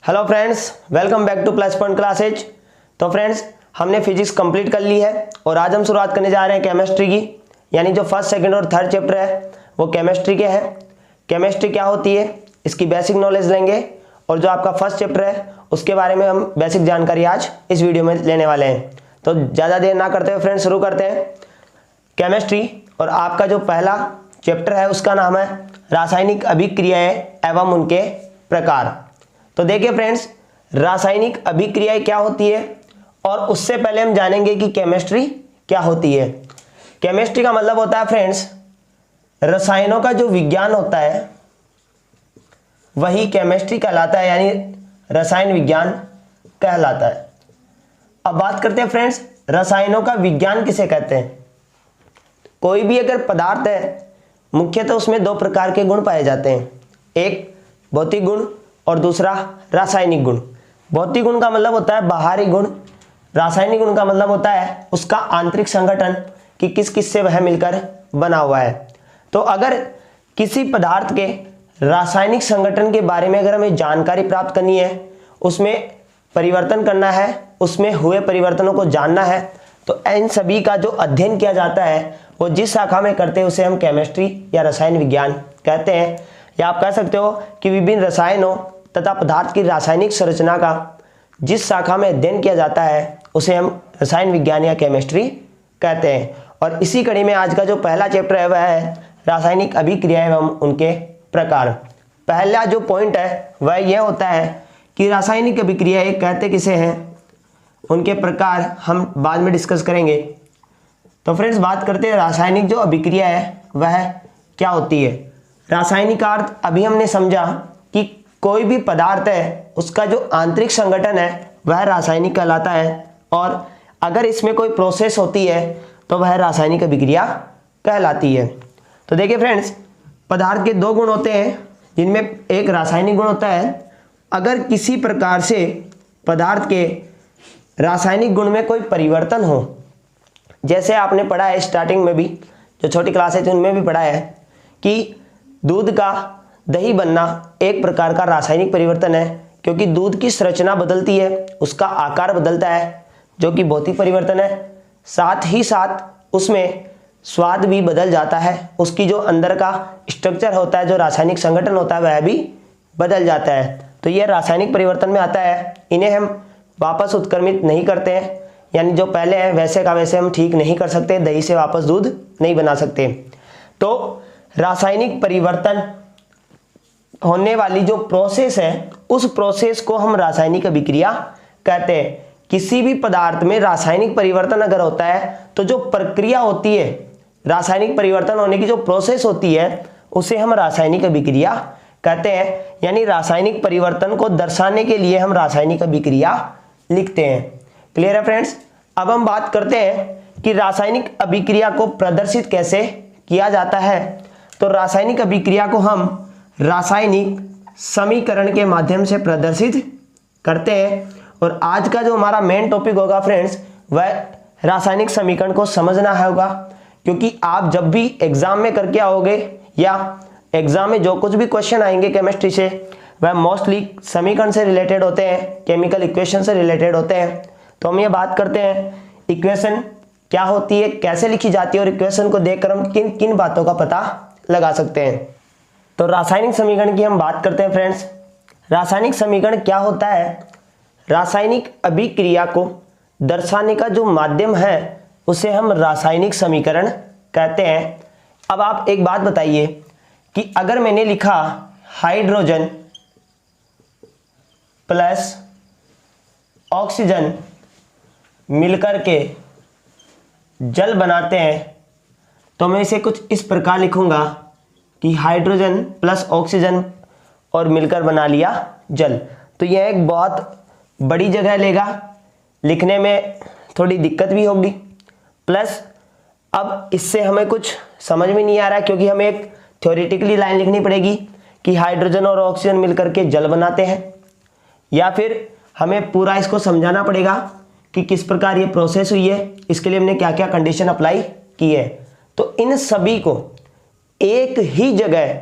Hello friends, welcome back two plus point classes. तो friends, हमने physics complete कर ली है और आज हम शुरुआत करने जा रहे हैं केमिस्ट्री की। यानी जो फर्स्ट, सेकंड और थर्ड चैप्टर है वो केमिस्ट्री के हैं। केमिस्ट्री क्या होती है इसकी बेसिक नॉलेज लेंगे और जो आपका फर्स्ट चैप्टर है उसके बारे में हम बेसिक जानकारी आज इस वीडियो में लेने वाले हैं। तो ज़्यादा देर ना करते हुए फ्रेंड्स शुरू करते हैं केमिस्ट्री। और आपका जो पहला चैप्टर है उसका नाम है रासायनिक अभिक्रियाएं एवं उनके प्रकार। तो देखिए फ्रेंड्स, रासायनिक अभिक्रियाएं क्या होती है और उससे पहले हम जानेंगे कि केमिस्ट्री क्या होती है। केमिस्ट्री का मतलब होता है फ्रेंड्स रसायनों का जो विज्ञान होता है वही केमिस्ट्री कहलाता है, यानी रसायन विज्ञान कहलाता है। अब बात करते हैं फ्रेंड्स, रसायनों का विज्ञान किसे कहते हैं। कोई भी अगर पदार्थ है मुख्यतः उसमें दो प्रकार के गुण पाए जाते हैं, एक भौतिक गुण और दूसरा रासायनिक गुण। भौतिक गुण का मतलब होता है बाहरी गुण, रासायनिक गुण का मतलब होता है उसका आंतरिक संगठन कि किस किस से वह मिलकर बना हुआ है। तो अगर किसी पदार्थ के रासायनिक संगठन के बारे में अगर हमें जानकारी प्राप्त करनी है, उसमें परिवर्तन करना है, उसमें हुए परिवर्तनों को जानना है, तो इन सभी का जो अध्ययन किया जाता है वो जिस शाखा में करते हैं उसे हम केमिस्ट्री या रसायन विज्ञान कहते हैं। या आप कह सकते हो कि विभिन्न रसायनों तथा पदार्थ की रासायनिक संरचना का जिस शाखा में अध्ययन किया जाता है उसे हम रसायन विज्ञान या केमिस्ट्री कहते हैं। और इसी कड़ी में आज का जो पहला चैप्टर है वह है रासायनिक अभिक्रियाएं एवं उनके प्रकार। पहला जो पॉइंट है वह यह होता है कि रासायनिक अभिक्रियाएं कहते किसे हैं, उनके प्रकार हम बाद में डिस्कस करेंगे। तो फ्रेंड्स, बात करते हैं रासायनिक जो अभिक्रिया है वह क्या होती है। रासायनिक का अर्थ अभी हमने समझा कि कोई भी पदार्थ है उसका जो आंतरिक संगठन है वह रासायनिक कहलाता है, और अगर इसमें कोई प्रोसेस होती है तो वह रासायनिक अभिक्रिया कहलाती है। तो देखिए फ्रेंड्स, पदार्थ के दो गुण होते हैं जिनमें एक रासायनिक गुण होता है। अगर किसी प्रकार से पदार्थ के रासायनिक गुण में कोई परिवर्तन हो, जैसे आपने पढ़ा है स्टार्टिंग में भी, जो छोटी क्लासेज उनमें भी पढ़ा है कि दूध का दही बनना एक प्रकार का रासायनिक परिवर्तन है, क्योंकि दूध की संरचना बदलती है, उसका आकार बदलता है जो कि भौतिक परिवर्तन है। साथ ही साथ उसमें स्वाद भी बदल जाता है, उसकी जो अंदर का स्ट्रक्चर होता है, जो रासायनिक संगठन होता है वह भी बदल जाता है। तो यह रासायनिक परिवर्तन में आता है। इन्हें हम वापस उत्क्रमित नहीं करते हैं, यानी जो पहले है वैसे का वैसे हम ठीक नहीं कर सकते, दही से वापस दूध नहीं बना सकते। तो रासायनिक परिवर्तन होने वाली जो प्रोसेस है उस प्रोसेस को हम रासायनिक अभिक्रिया कहते हैं। किसी भी पदार्थ में रासायनिक परिवर्तन अगर होता है तो जो प्रक्रिया होती है, रासायनिक परिवर्तन होने की जो प्रोसेस होती है उसे हम रासायनिक अभिक्रिया कहते हैं। यानी रासायनिक परिवर्तन को दर्शाने के लिए हम रासायनिक अभिक्रिया लिखते हैं। क्लियर है फ्रेंड्स। अब हम बात करते हैं कि रासायनिक अभिक्रिया को प्रदर्शित कैसे किया जाता है। तो रासायनिक अभिक्रिया को हम रासायनिक समीकरण के माध्यम से प्रदर्शित करते हैं। और आज का जो हमारा मेन टॉपिक होगा फ्रेंड्स वह रासायनिक समीकरण को समझना होगा, क्योंकि आप जब भी एग्जाम में करके आओगे या एग्जाम में जो कुछ भी क्वेश्चन आएंगे केमिस्ट्री से वह मोस्टली समीकरण से रिलेटेड होते हैं, केमिकल इक्वेशन से रिलेटेड होते हैं। तो हम ये बात करते हैं इक्वेशन क्या होती है, कैसे लिखी जाती है, और इक्वेशन को देखकर हम किन किन बातों का पता लगा सकते हैं। तो रासायनिक समीकरण की हम बात करते हैं फ्रेंड्स। रासायनिक समीकरण क्या होता है। रासायनिक अभिक्रिया को दर्शाने का जो माध्यम है उसे हम रासायनिक समीकरण कहते हैं। अब आप एक बात बताइए कि अगर मैंने लिखा हाइड्रोजन प्लस ऑक्सीजन मिलकर के जल बनाते हैं, तो मैं इसे कुछ इस प्रकार लिखूंगा कि हाइड्रोजन प्लस ऑक्सीजन और मिलकर बना लिया जल। तो यह एक बहुत बड़ी जगह लेगा, लिखने में थोड़ी दिक्कत भी होगी। प्लस अब इससे हमें कुछ समझ में नहीं आ रहा है, क्योंकि हमें एक थ्योरेटिकली लाइन लिखनी पड़ेगी कि हाइड्रोजन और ऑक्सीजन मिलकर के जल बनाते हैं, या फिर हमें पूरा इसको समझाना पड़ेगा कि किस प्रकार ये प्रोसेस हुई है, इसके लिए हमने क्या क्या कंडीशन अप्लाई की है। तो इन सभी को एक ही जगह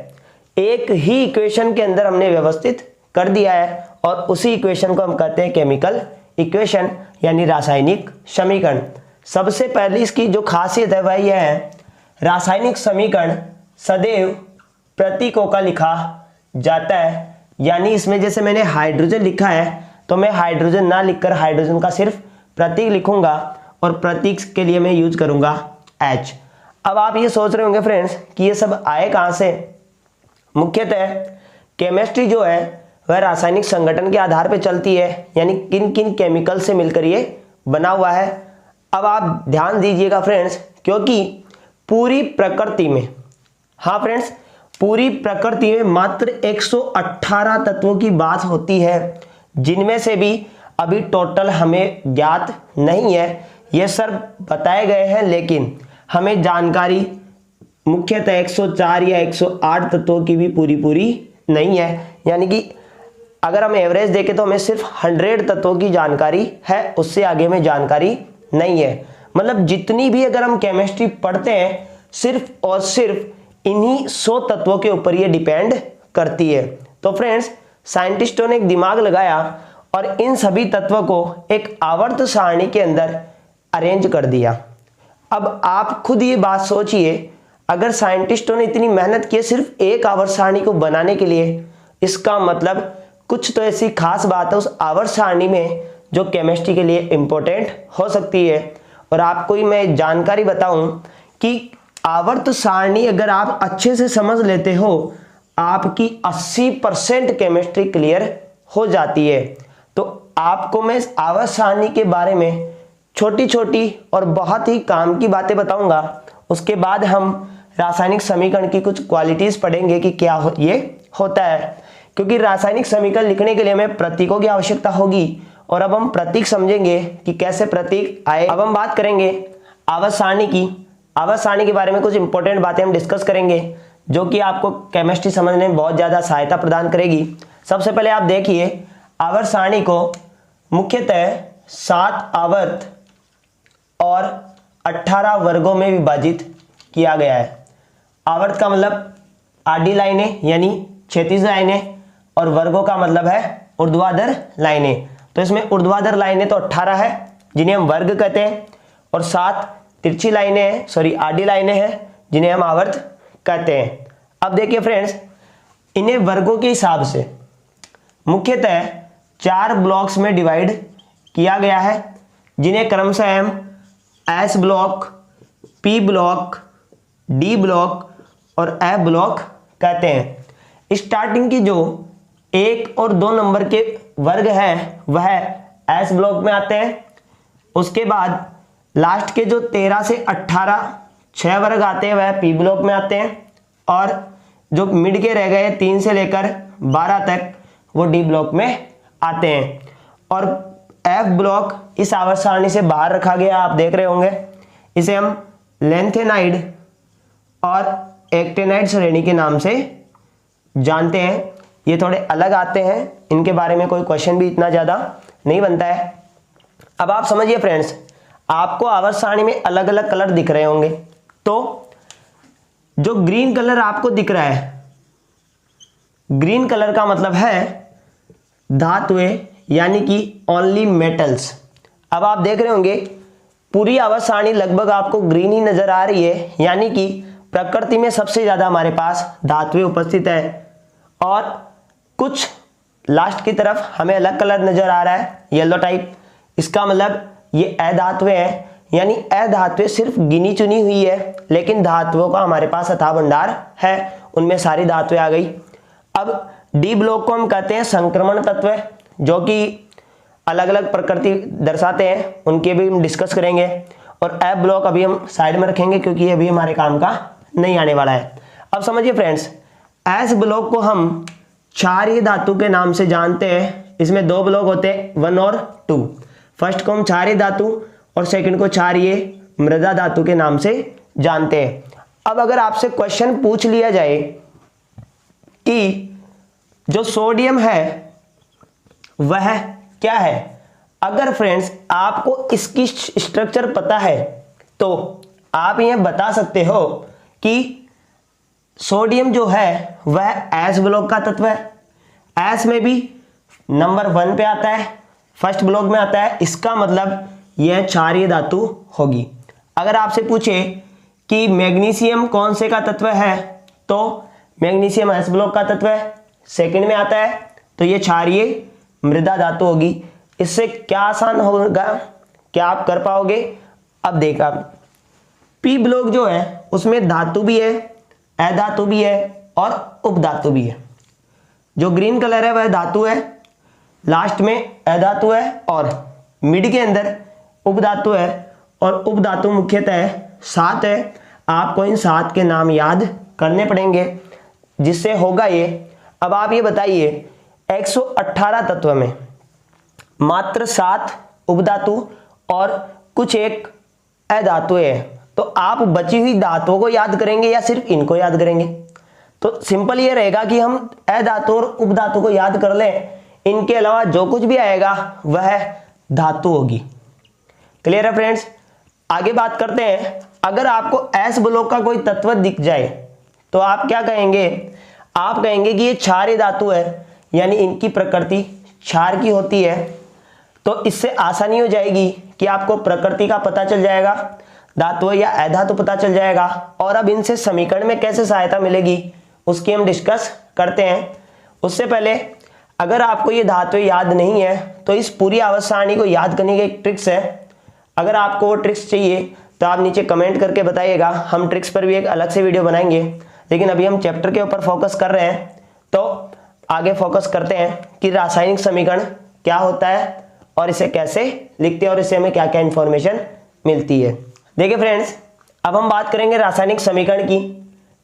एक ही इक्वेशन के अंदर हमने व्यवस्थित कर दिया है और उसी इक्वेशन को हम कहते हैं केमिकल इक्वेशन यानी रासायनिक समीकरण। सबसे पहले इसकी जो खासियत है वह यह है, रासायनिक समीकरण सदैव प्रतीकों का लिखा जाता है। यानी इसमें जैसे मैंने हाइड्रोजन लिखा है तो मैं हाइड्रोजन ना लिखकर हाइड्रोजन का सिर्फ प्रतीक लिखूंगा और प्रतीक के लिए मैं यूज करूंगा H। अब आप ये सोच रहे होंगे फ्रेंड्स कि ये सब आए कहाँ से। मुख्यतः केमिस्ट्री जो है वह रासायनिक संगठन के आधार पर चलती है, यानी किन किन केमिकल से मिलकर ये बना हुआ है। अब आप ध्यान दीजिएगा फ्रेंड्स, क्योंकि पूरी प्रकृति में, हाँ फ्रेंड्स, पूरी प्रकृति में मात्र 118 तत्वों की बात होती है, जिनमें से भी अभी टोटल हमें ज्ञात नहीं है। ये सर बताए गए हैं, लेकिन हमें जानकारी मुख्यतः 104 या 108 तत्वों की भी पूरी नहीं है। यानी कि अगर हम एवरेज देखें तो हमें सिर्फ 100 तत्वों की जानकारी है, उससे आगे में जानकारी नहीं है। मतलब जितनी भी अगर हम केमिस्ट्री पढ़ते हैं सिर्फ और सिर्फ इन्हीं 100 तत्वों के ऊपर ये डिपेंड करती है। तो फ्रेंड्स, साइंटिस्टों ने एक दिमाग लगाया और इन सभी तत्वों को एक आवर्त सारणी के अंदर अरेंज कर दिया। अब आप खुद ये बात सोचिए, अगर साइंटिस्टों ने इतनी मेहनत की सिर्फ एक आवर्त सारणी को बनाने के लिए, इसका मतलब कुछ तो ऐसी खास बात है उस आवर्त सारणी में जो केमिस्ट्री के लिए इंपॉर्टेंट हो सकती है। और आपको ही मैं जानकारी बताऊं कि आवर्त सारणी अगर आप अच्छे से समझ लेते हो, आपकी 80% केमिस्ट्री क्लियर हो जाती है। तो आपको मैं इस आवर्त सारणी के बारे में छोटी छोटी और बहुत ही काम की बातें बताऊंगा। उसके बाद हम रासायनिक समीकरण की कुछ क्वालिटीज पढ़ेंगे कि क्या ये होता है, क्योंकि रासायनिक समीकरण लिखने के लिए हमें प्रतीकों की आवश्यकता होगी। और अब हम प्रतीक समझेंगे कि कैसे प्रतीक आए। अब हम बात करेंगे आवर्त सारणी की। आवर्त सारणी के बारे में कुछ इंपॉर्टेंट बातें हम डिस्कस करेंगे जो कि आपको केमिस्ट्री समझने में बहुत ज़्यादा सहायता प्रदान करेगी। सबसे पहले आप देखिए, आवर्त सारणी को मुख्यतः 7 आवर्त और 18 वर्गों में विभाजित किया गया है। आवर्त का मतलब आडी लाइनें यानी क्षैतिज लाइनें, और वर्गों का मतलब है ऊर्ध्वाधर लाइनें। तो इसमें ऊर्ध्वाधर लाइनें तो 18 है जिन्हें हम वर्ग कहते हैं, और 7 तिरछी लाइनें हैं, आडी लाइनें हैं जिन्हें हम आवर्त कहते हैं। अब देखिए फ्रेंड्स, इन्हें वर्गों के हिसाब से मुख्यतः 4 ब्लॉक्स में डिवाइड किया गया है, जिन्हें क्रमशः हम S block, P block, D block और एफ ब्लॉक कहते हैं। स्टार्टिंग की जो 1 और 2 नंबर के वर्ग हैं वह एस ब्लॉक में आते हैं। उसके बाद लास्ट के जो 13 से 18 6 वर्ग आते हैं वह पी ब्लॉक में आते हैं, और जो मिड के रह गए 3 से लेकर 12 तक वो डी ब्लॉक में आते हैं। और एफ ब्लॉक इस आवर्त सारणी से बाहर रखा गया, आप देख रहे होंगे। इसे हम लेंथेनाइड और एक्टेनाइड श्रेणी के नाम से जानते हैं। ये थोड़े अलग आते हैं, इनके बारे में कोई क्वेश्चन भी इतना ज़्यादा नहीं बनता है। अब आप समझिए फ्रेंड्स, आपको आवर्त सारणी में अलग अलग कलर दिख रहे होंगे। तो जो ग्रीन कलर आपको दिख रहा है, ग्रीन कलर का मतलब है धातुएं, यानी कि ओनली मेटल्स। अब आप देख रहे होंगे पूरी आवर्त सारणी लगभग आपको ग्रीन ही नजर आ रही है, यानी कि प्रकृति में सबसे ज्यादा हमारे पास धातुएं उपस्थित है। और कुछ लास्ट की तरफ हमें अलग कलर नजर आ रहा है, येलो टाइप। इसका मतलब ये अधातुएं हैं, यानी अधातुएं सिर्फ गिनी चुनी हुई है, लेकिन धातुओं का हमारे पास अथाह भंडार है, उनमें सारी धातुएं आ गई। अब डी ब्लॉक को हम कहते हैं संक्रमण तत्व, जो कि अलग अलग प्रकृति दर्शाते हैं, उनके भी हम डिस्कस करेंगे। और एफ ब्लॉक अभी हम साइड में रखेंगे क्योंकि ये अभी हमारे काम का नहीं आने वाला है। अब समझिए फ्रेंड्स, एस ब्लॉक को हम क्षारीय धातु के नाम से जानते हैं। इसमें 2 ब्लॉक होते हैं, 1 और 2। फर्स्ट को हम क्षारीय धातु और सेकंड को क्षारीय मृदा धातु के नाम से जानते हैं। अब अगर आपसे क्वेश्चन पूछ लिया जाए कि जो सोडियम है वह क्या है, अगर फ्रेंड्स आपको इसकी स्ट्रक्चर पता है तो आप ये बता सकते हो कि सोडियम जो है वह एस ब्लॉक का तत्व है। एस में भी नंबर 1 पे आता है, फर्स्ट ब्लॉक में आता है, इसका मतलब यह क्षारीय धातु होगी। अगर आपसे पूछे कि मैग्नीशियम कौन से का तत्व है, तो मैग्नीशियम एस ब्लॉक का तत्व है, सेकंड में आता है, तो ये क्षारीय मृदा धातु होगी। इससे क्या आसान होगा, क्या आप कर पाओगे? अब देखा, पी ब्लॉक जो है उसमें धातु भी है, अधातु भी है और उपधातु भी है। जो ग्रीन कलर है वह धातु है, लास्ट में अधातु है और मिड के अंदर उपधातु है। और उपधातु मुख्यतः 7 है। आपको इन 7 के नाम याद करने पड़ेंगे, जिससे होगा ये। अब आप ये बताइए, 118 तत्व में मात्र 7 उपधातु और कुछ एक अधातु है, तो आप बची हुई धातुओं को याद करेंगे या सिर्फ इनको याद करेंगे? तो सिंपल ये रहेगा कि हम अधातु और उपधातु को याद कर लें, इनके अलावा जो कुछ भी आएगा वह धातु होगी। क्लियर है फ्रेंड्स? आगे बात करते हैं। अगर आपको एस ब्लॉक का कोई तत्व दिख जाए तो आप क्या कहेंगे? आप कहेंगे कि ये क्षारीय धातु है, यानी इनकी प्रकृति क्षार की होती है। तो इससे आसानी हो जाएगी कि आपको प्रकृति का पता चल जाएगा, धातु या अधातु पता चल जाएगा। और अब इनसे समीकरण में कैसे सहायता मिलेगी उसकी हम डिस्कस करते हैं। उससे पहले अगर आपको ये धातु याद नहीं है तो इस पूरी आवर्त सारणी को याद करने की एक ट्रिक्स है। अगर आपको वो ट्रिक्स चाहिए तो आप नीचे कमेंट करके बताइएगा, हम ट्रिक्स पर भी एक अलग से वीडियो बनाएंगे। लेकिन अभी हम चैप्टर के ऊपर फोकस कर रहे हैं, तो आगे फोकस करते हैं कि रासायनिक समीकरण क्या होता है और इसे कैसे लिखते हैं और इससे हमें क्या क्या इंफॉर्मेशन मिलती है। देखिए फ्रेंड्स, अब हम बात करेंगे रासायनिक समीकरण की।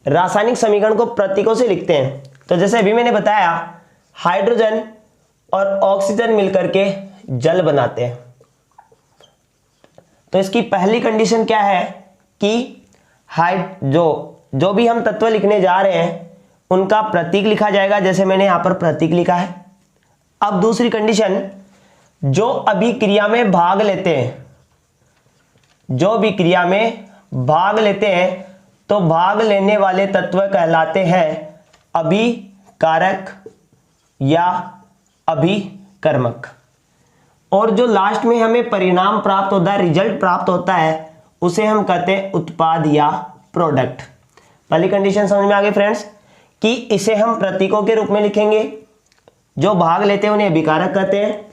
रासायनिक समीकरण को प्रतीकों से लिखते हैं। तो जैसे अभी मैंने बताया, हाइड्रोजन और ऑक्सीजन मिलकर के जल बनाते हैं। तो इसकी पहली कंडीशन क्या है कि जो भी हम तत्व लिखने जा रहे हैं उनका प्रतीक लिखा जाएगा, जैसे मैंने यहां पर प्रतीक लिखा है। अब दूसरी कंडीशन, जो अभिक्रिया में भाग लेते हैं, जो अभिक्रिया में भाग लेते हैं तो भाग लेने वाले तत्व कहलाते हैं अभिकारक या अभिकर्मक। और जो लास्ट में हमें परिणाम प्राप्त होता है, रिजल्ट प्राप्त होता है, उसे हम कहते हैं उत्पाद या प्रोडक्ट। पहली कंडीशन समझ में आ गई फ्रेंड्स, कि इसे हम प्रतीकों के रूप में लिखेंगे, जो भाग लेते हैं उन्हें अभिकारक कहते हैं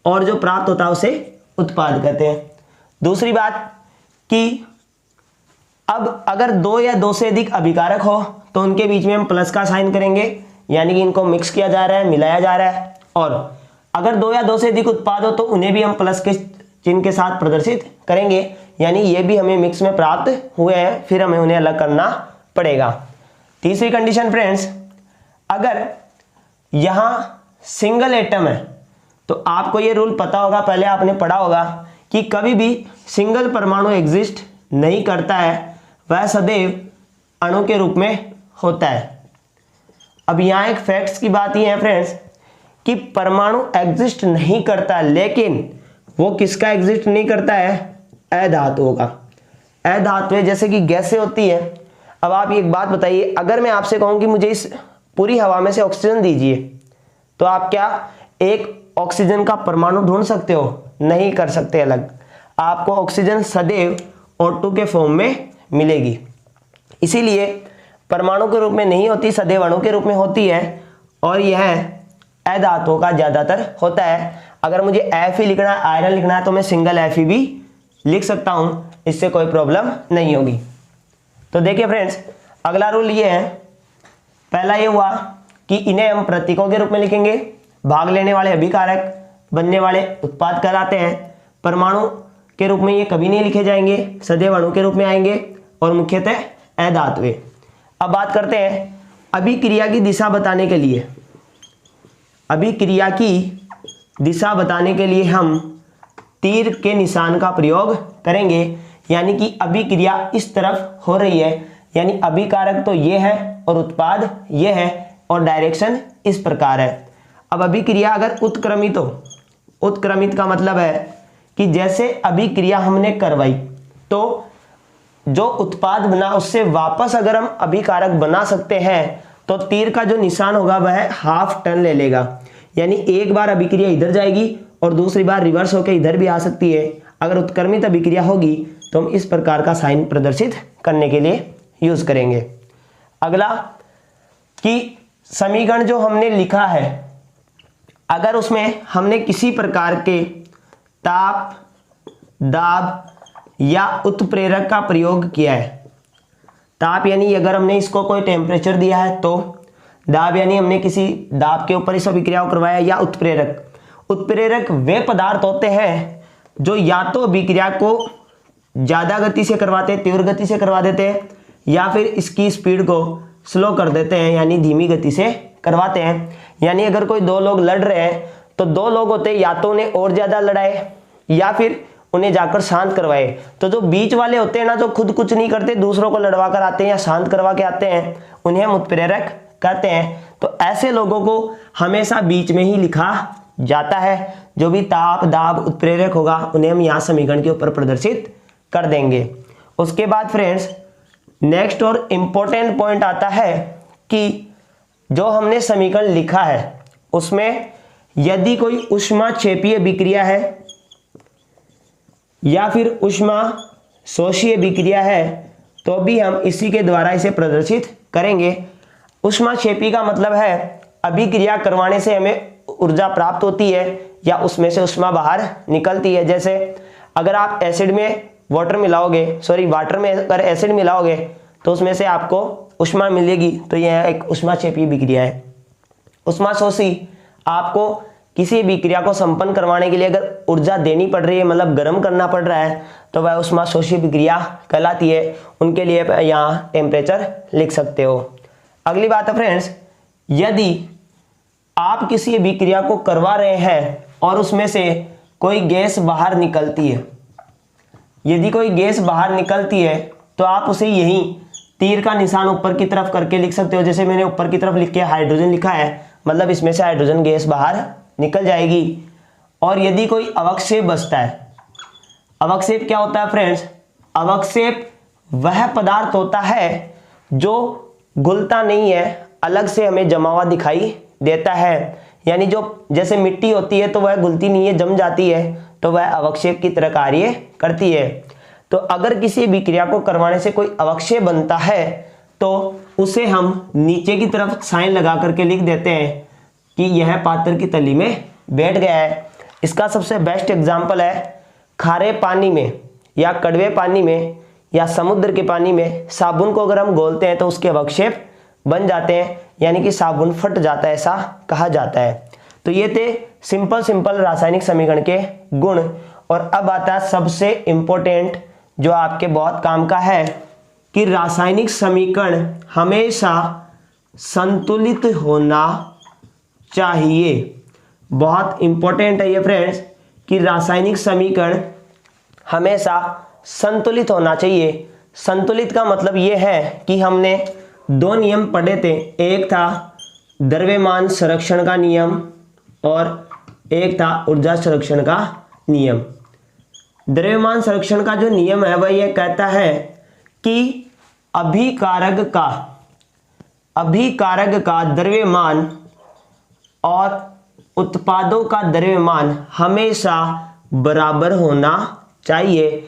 और जो प्राप्त होता है उसे उत्पाद कहते हैं। दूसरी बात कि अब अगर 2 या 2 से अधिक अभिकारक हो तो उनके बीच में हम प्लस का साइन करेंगे, यानी कि इनको मिक्स किया जा रहा है, मिलाया जा रहा है। और अगर 2 या 2 से अधिक उत्पाद हो तो उन्हें भी हम प्लस के चिन्ह के साथ प्रदर्शित करेंगे, यानी ये भी हमें मिक्स में प्राप्त हुए हैं, फिर हमें उन्हें अलग करना पड़ेगा। तीसरी कंडीशन फ्रेंड्स, अगर यहां सिंगल एटम है तो आपको ये रूल पता होगा, पहले आपने पढ़ा होगा कि कभी भी सिंगल परमाणु एग्जिस्ट नहीं करता है, वह सदैव अणु के रूप में होता है। अब यहां एक फैक्ट्स की बात ये है फ्रेंड्स कि परमाणु एग्जिस्ट नहीं करता, लेकिन वो किसका एग्जिस्ट नहीं करता है? अधातुओं का। अधातुएं जैसे कि गैसें होती है। अब आप एक बात बताइए, अगर मैं आपसे कहूं कि मुझे इस पूरी हवा में से ऑक्सीजन दीजिए, तो आप क्या एक ऑक्सीजन का परमाणु ढूंढ सकते हो? नहीं कर सकते अलग। आपको ऑक्सीजन सदैव O2 के फॉर्म में मिलेगी। इसीलिए परमाणु के रूप में नहीं होती, सदैव अणु के रूप में होती है। और यह अधातुओं का ज्यादातर होता है। अगर मुझे Fe लिखना है, आयरन लिखना है, तो मैं सिंगल Fe भी लिख सकता हूं, इससे कोई प्रॉब्लम नहीं होगी। तो देखिए फ्रेंड्स, अगला रूल ये है, पहला ये हुआ कि इन्हें हम प्रतीकों के रूप में लिखेंगे। भाग लेने वाले अभिकारक, बनने वाले उत्पाद कहलाते हैं। परमाणु के रूप में ये कभी नहीं लिखे जाएंगे, सदैव अणु के रूप में आएंगे और मुख्यतः अधातुएं। अब बात करते हैं अभिक्रिया की दिशा बताने के लिए। अभिक्रिया की दिशा बताने के लिए हम तीर के निशान का प्रयोग करेंगे, यानी कि अभिक्रिया इस तरफ हो रही है, यानी अभिकारक तो ये है और उत्पाद ये है और डायरेक्शन इस प्रकार है। अब अभिक्रिया अगर उत्क्रमित हो, उत्क्रमित का मतलब है कि जैसे अभिक्रिया हमने करवाई तो जो उत्पाद बना उससे वापस अगर हम अभिकारक बना सकते हैं तो तीर का जो निशान होगा वह हाफ टर्न ले लेगा, यानी एक बार अभिक्रिया इधर जाएगी और दूसरी बार रिवर्स होकर इधर भी आ सकती है। अगर उत्क्रमित अभिक्रिया होगी तो हम इस प्रकार का साइन प्रदर्शित करने के लिए यूज करेंगे। अगला कि समीकरण जो हमने लिखा है, अगर उसमें हमने किसी प्रकार के ताप, दाब या उत्प्रेरक का प्रयोग किया है, ताप यानी अगर हमने इसको कोई टेम्परेचर दिया है, तो दाब यानी हमने किसी दाब के ऊपर इस अभिक्रिया को करवाया, या उत्प्रेरक वे पदार्थ होते हैं जो या तो अभिक्रिया को ज़्यादा गति से करवाते हैं, तीव्र गति से करवा देते हैं, या फिर इसकी स्पीड को स्लो कर देते हैं यानी धीमी गति से करवाते हैं। यानी अगर कोई दो लोग लड़ रहे हैं तो दो लोग होते हैं, या तो उन्हें और ज़्यादा लड़ाए या फिर उन्हें जाकर शांत करवाए। तो जो बीच वाले होते हैं ना, जो खुद कुछ नहीं करते, दूसरों को लड़वा कर आते हैं या शांत करवा के आते हैं, उन्हें हम उत्प्रेरक कहते हैं। तो ऐसे लोगों को हमेशा बीच में ही लिखा जाता है। जो भी ताप, दाब, उत्प्रेरक होगा उन्हें हम यहाँ समीकरण के ऊपर प्रदर्शित कर देंगे। उसके बाद फ्रेंड्स नेक्स्ट और इम्पोर्टेंट पॉइंट आता है कि जो हमने समीकरण लिखा है उसमें यदि कोई ऊष्माक्षेपीय विक्रिया है या फिर ऊष्मा शोषीय विक्रिया है तो भी हम इसी के द्वारा इसे प्रदर्शित करेंगे। ऊष्माक्षेपी का मतलब है अभिक्रिया करवाने से हमें ऊर्जा प्राप्त होती है या उसमें से ऊष्मा बाहर निकलती है। जैसे अगर आप एसिड में वाटर में अगर एसिड मिलाओगे तो उसमें से आपको ऊष्मा मिलेगी, तो यह एक ऊष्माक्षेपी विक्रिया है। ऊष्माशोषी आपको किसी विक्रिया को संपन्न करवाने के लिए अगर ऊर्जा देनी पड़ रही है, मतलब गर्म करना पड़ रहा है, तो वह ऊष्माशोषी विक्रिया कहलाती है। उनके लिए यहाँ टेम्परेचर लिख सकते हो। अगली बात है फ्रेंड्स, यदि आप किसी विक्रिया को करवा रहे हैं और उसमें से कोई गैस बाहर निकलती है, यदि कोई गैस बाहर निकलती है तो आप उसे यहीं तीर का निशान ऊपर की तरफ करके लिख सकते हो। जैसे मैंने ऊपर की तरफ लिख के हाइड्रोजन लिखा है, मतलब इसमें से हाइड्रोजन गैस बाहर निकल जाएगी। और यदि कोई अवक्षेप बचता है, अवक्षेप क्या होता है फ्रेंड्स? अवक्षेप वह पदार्थ होता है जो घुलता नहीं है, अलग से हमें जमा हुआ दिखाई देता है। यानी जो जैसे मिट्टी होती है तो वह घुलती नहीं है, जम जाती है, तो वह अवक्षेप की तरह कार्य करती है। तो अगर किसी विक्रिया को करवाने से कोई अवक्षेप बनता है तो उसे हम नीचे की तरफ साइन लगा करके लिख देते हैं कि यह पात्र की तली में बैठ गया है। इसका सबसे बेस्ट एग्जाम्पल है खारे पानी में या कड़वे पानी में या समुद्र के पानी में साबुन को अगर हम घोलते हैं तो उसके अवक्षेप बन जाते हैं, यानी कि साबुन फट जाता है, ऐसा कहा जाता है। तो ये थे सिंपल रासायनिक समीकरण के गुण। और अब आता है सबसे इंपॉर्टेंट जो आपके बहुत काम का है कि रासायनिक समीकरण हमेशा संतुलित होना चाहिए। बहुत इंपॉर्टेंट है ये फ्रेंड्स कि रासायनिक समीकरण हमेशा संतुलित होना चाहिए। संतुलित का मतलब ये है कि हमने दो नियम पढ़े थे, एक था द्रव्यमान संरक्षण का नियम और एक था ऊर्जा संरक्षण का नियम। द्रव्यमान संरक्षण का जो नियम है वह यह कहता है कि अभिकारक का द्रव्यमान और उत्पादों का द्रव्यमान हमेशा बराबर होना चाहिए।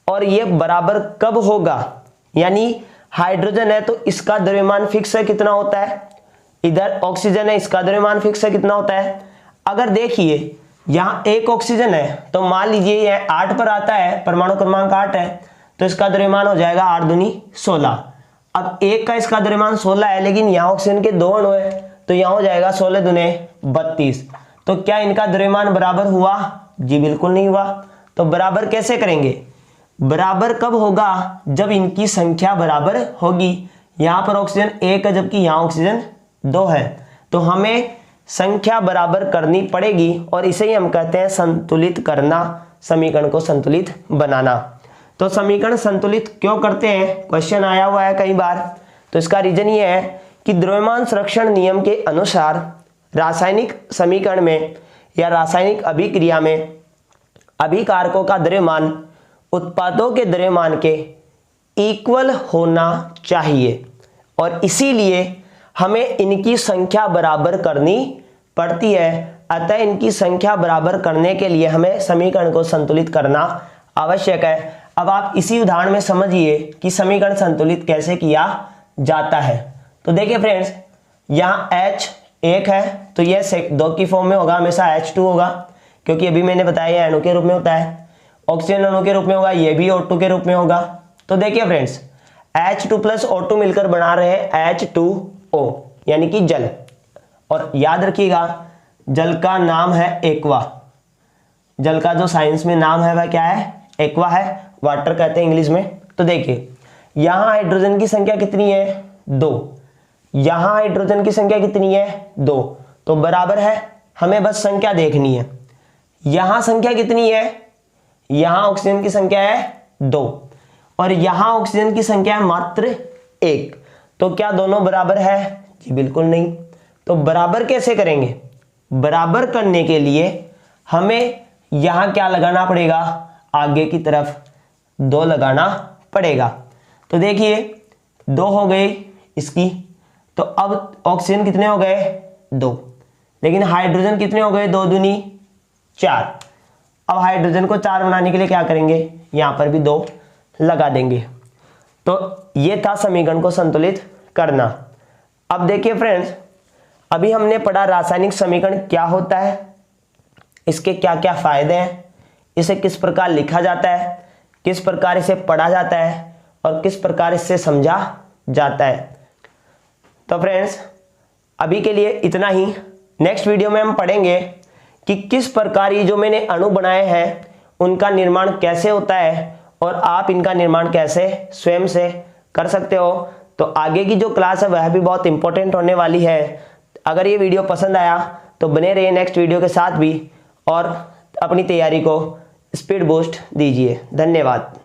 और ये बराबर कब होगा? यानी हाइड्रोजन है तो इसका द्रव्यमान फिक्स है, कितना होता है? इधर ऑक्सीजन है, इसका द्रव्यमान फिक्स है, कितना होता है? अगर देखिए यहाँ एक ऑक्सीजन है तो मान लीजिए यह 8 पर आता है, परमाणु क्रमांक 8 है, तो इसका द्रव्यमान हो जाएगा 8 दूनी 16। अब एक का इसका द्रव्यमान 16 है, लेकिन यहाँ ऑक्सीजन के 2 अणु है तो यहाँ हो जाएगा 16 दूने 32। तो क्या इनका द्रव्यमान बराबर हुआ? जी बिल्कुल नहीं हुआ। तो बराबर कैसे करेंगे? बराबर कब होगा? जब इनकी संख्या बराबर होगी। यहाँ पर ऑक्सीजन 1 है जबकि यहाँ ऑक्सीजन 2 है, तो हमें संख्या बराबर करनी पड़ेगी और इसे ही हम कहते हैं संतुलित करना, समीकरण को संतुलित बनाना। तो समीकरण संतुलित क्यों करते हैं? क्वेश्चन आया हुआ है कई बार। तो इसका रीजन ये है कि द्रव्यमान संरक्षण नियम के अनुसार रासायनिक समीकरण में या रासायनिक अभिक्रिया में अभिकारकों का द्रव्यमान उत्पादों के द्रव्यमान के इक्वल होना चाहिए। और इसीलिए हमें इनकी संख्या बराबर करनी पड़ती है। अतः इनकी संख्या बराबर करने के लिए हमें समीकरण को संतुलित करना आवश्यक है। अब आप इसी उदाहरण में समझिए कि समीकरण संतुलित कैसे किया जाता है। तो देखिए फ्रेंड्स, यहाँ H 1 है तो यह 2 की फॉर्म में होगा, हमेशा H2 होगा, क्योंकि अभी मैंने बताया यह अणु के रूप में होता है। ऑक्सीजन अणु के रूप में होगा, ये भी O2 के रूप में होगा। तो देखिए फ्रेंड्स, H2 प्लस O2 मिलकर बना रहे हैं H2O यानी कि जल। और याद रखिएगा, जल का नाम है एक्वा। जल का जो साइंस में नाम है वह क्या है? एक्वा है, वाटर कहते हैं इंग्लिश में। तो देखिए, यहां हाइड्रोजन की संख्या कितनी है? 2। यहां हाइड्रोजन की संख्या कितनी है? 2। तो बराबर है, हमें बस संख्या देखनी है। यहां संख्या कितनी है? यहां ऑक्सीजन की संख्या है 2 और यहां ऑक्सीजन की संख्या है मात्र 1। तो क्या दोनों बराबर है? जी बिल्कुल नहीं। तो बराबर कैसे करेंगे? बराबर करने के लिए हमें यहां क्या लगाना पड़ेगा? आगे की तरफ 2 लगाना पड़ेगा। तो देखिए 2 हो गए इसकी, तो अब ऑक्सीजन कितने हो गए? 2। लेकिन हाइड्रोजन कितने हो गए? 2 दूनी 4। अब हाइड्रोजन को 4 बनाने के लिए क्या करेंगे? यहां पर भी 2 लगा देंगे। तो ये था समीकरण को संतुलित करना। अब देखिए फ्रेंड्स, अभी हमने पढ़ा रासायनिक समीकरण क्या होता है, इसके क्या क्या फायदे हैं, इसे किस प्रकार लिखा जाता है, किस प्रकार इसे पढ़ा जाता है और किस प्रकार इससे समझा जाता है। तो फ्रेंड्स, अभी के लिए इतना ही। नेक्स्ट वीडियो में हम पढ़ेंगे कि किस प्रकार ये जो मैंने अणु बनाए हैं उनका निर्माण कैसे होता है और आप इनका निर्माण कैसे स्वयं से कर सकते हो। तो आगे की जो क्लास है वह भी बहुत इंपॉर्टेंट होने वाली है। अगर ये वीडियो पसंद आया तो बने रहिए नेक्स्ट वीडियो के साथ भी और अपनी तैयारी को स्पीड बूस्ट दीजिए। धन्यवाद।